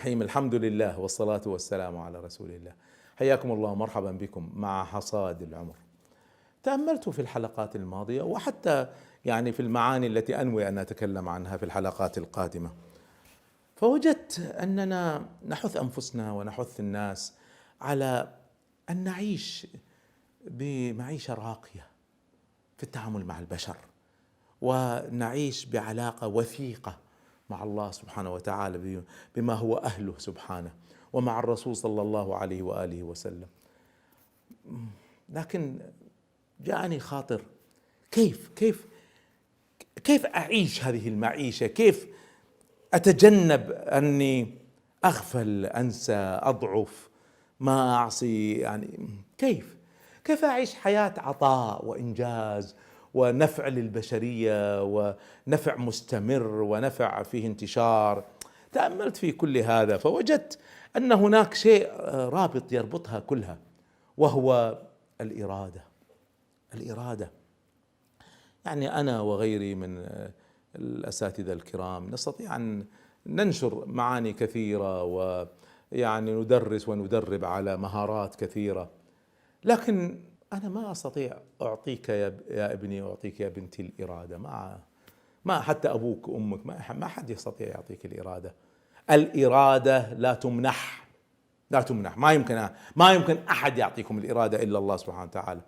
الرحيم. الحمد لله والصلاة والسلام على رسول الله. حياكم الله ومرحبا بكم مع حصاد العمر. تأملت في الحلقات الماضية وحتى في المعاني التي أنوي أن أتكلم عنها في الحلقات القادمة، فوجدت أننا نحث أنفسنا ونحث الناس على أن نعيش بمعيشة راقية في التعامل مع البشر، ونعيش بعلاقة وثيقة مع الله سبحانه وتعالى بما هو أهله سبحانه، ومع الرسول صلى الله عليه وآله وسلم. لكن جاءني خاطر كيف أعيش هذه المعيشة؟ كيف أتجنب أني أغفل، أنسى، أضعف، ما أعصي؟ كيف أعيش حياة عطاء وإنجاز ونفع للبشرية ونفع مستمر ونفع فيه انتشار؟ تأملت في كل هذا فوجدت أن هناك شيء رابط يربطها كلها، وهو الإرادة. أنا وغيري من الأساتذة الكرام نستطيع أن ننشر معاني كثيرة وندرس وندرب على مهارات كثيرة، لكن أنا ما أستطيع أعطيك يا ابني، أعطيك يا بنتي الإرادة. ما حتى أبوك وأمك ما حد يستطيع يعطيك الإرادة. الإرادة لا تمنح، ما يمكن أحد يعطيكم الإرادة إلا الله سبحانه وتعالى.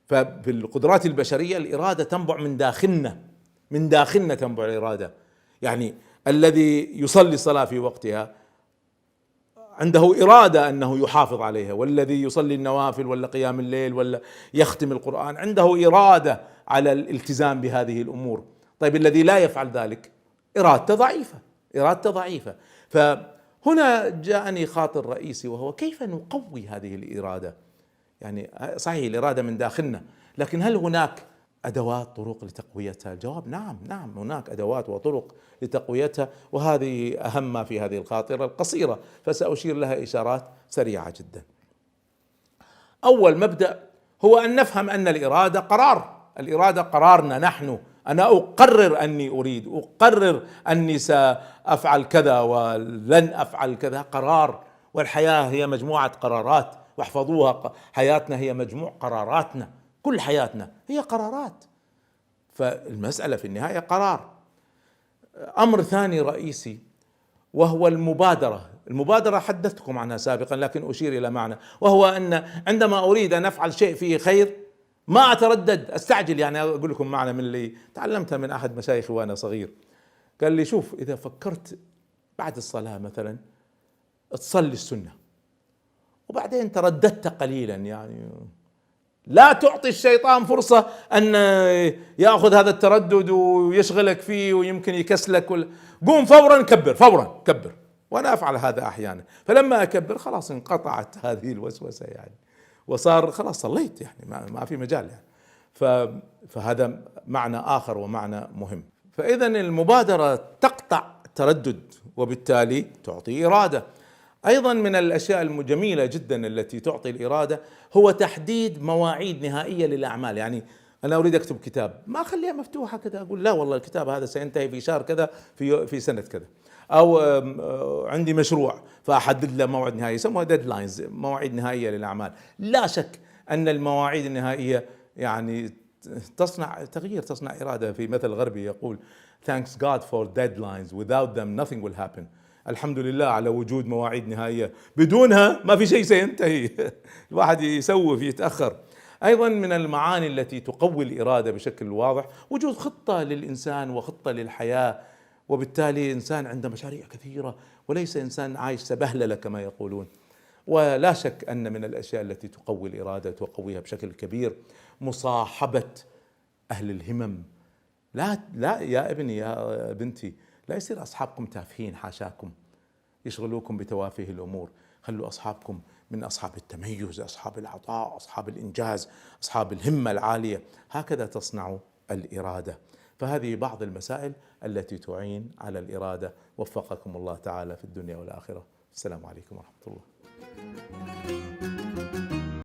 ففي القدرات البشرية الإرادة تنبع من داخلنا تنبع الإرادة. الذي يصلي الصلاة في وقتها عنده إرادة أنه يحافظ عليها، والذي يصلي النوافل ولا قيام الليل ولا يختم القرآن عنده إرادة على الالتزام بهذه الأمور. طيب الذي لا يفعل ذلك إرادته ضعيفة. فهنا جاءني خاطر رئيسي، وهو كيف نقوي هذه الإرادة؟ صحيح الإرادة من داخلنا، لكن هل هناك أدوات، طرق لتقويتها؟ الجواب نعم، هناك أدوات وطرق لتقويتها، وهذه أهم ما في هذه الخاطرة القصيرة، فسأشير لها إشارات سريعة جدا. أول مبدأ هو أن نفهم أن الإرادة قرارنا نحن. أنا أقرر أني أريد، أقرر أني سأفعل كذا ولن أفعل كذا، قرار. والحياة هي مجموعة قرارات، واحفظوها، حياتنا هي مجموع قراراتنا، كل حياتنا هي قرارات، فالمسألة في النهاية قرار. أمر ثاني رئيسي وهو المبادرة حدثتكم عنها سابقا، لكن أشير إلى معنى، وهو أن عندما أريد أن أفعل شيء فيه خير ما أتردد، أستعجل. أقول لكم معنى من اللي تعلمتها من أحد مشايخي وأنا صغير. قال لي: شوف، إذا فكرت بعد الصلاة مثلا تصلي السنة وبعدين ترددت قليلا، لا تعطي الشيطان فرصة أن يأخذ هذا التردد ويشغلك فيه ويمكن يكسلك. قوم فورا كبر. وأنا أفعل هذا أحيانا، فلما أكبر خلاص انقطعت هذه الوسوسة، وصار خلاص صليت، ما في مجال. فهذا معنى آخر ومعنى مهم. فإذا المبادرة تقطع التردد وبالتالي تعطي إرادة. أيضا من الأشياء الجميلة جدا التي تعطي الإرادة هو تحديد مواعيد نهائية للأعمال. أنا أريد أكتب كتاب، ما أخليها مفتوحة كذا، أقول لا والله الكتاب هذا سينتهي في شهر كذا، في سنة كذا. أو عندي مشروع فأحدد له موعد نهائي، يسموها ديدلاينز، مواعيد نهائية للأعمال. لا شك أن المواعيد النهائية تصنع تغيير، تصنع إرادة. في مثل غربي يقول: Thanks God for deadlines, without them nothing will happen. الحمد لله على وجود مواعيد نهائية، بدونها ما في شيء سينتهي. الواحد يسوف، يتأخر. أيضا من المعاني التي تقوي الإرادة بشكل واضح وجود خطة للإنسان وخطة للحياة، وبالتالي إنسان عنده مشاريع كثيرة وليس إنسان عايش سبهللة كما يقولون. ولا شك أن من الأشياء التي تقوي الإرادة تقويها بشكل كبير مصاحبة أهل الهمم. لا يا ابني، يا بنتي، لا يصير أصحابكم تافهين، حاشاكم، يشغلوكم بتوافه الأمور. خلوا أصحابكم من أصحاب التميز، أصحاب العطاء، أصحاب الإنجاز، أصحاب الهمة العالية. هكذا تصنع الإرادة. فهذه بعض المسائل التي تعين على الإرادة. وفقكم الله تعالى في الدنيا والآخرة. السلام عليكم ورحمة الله.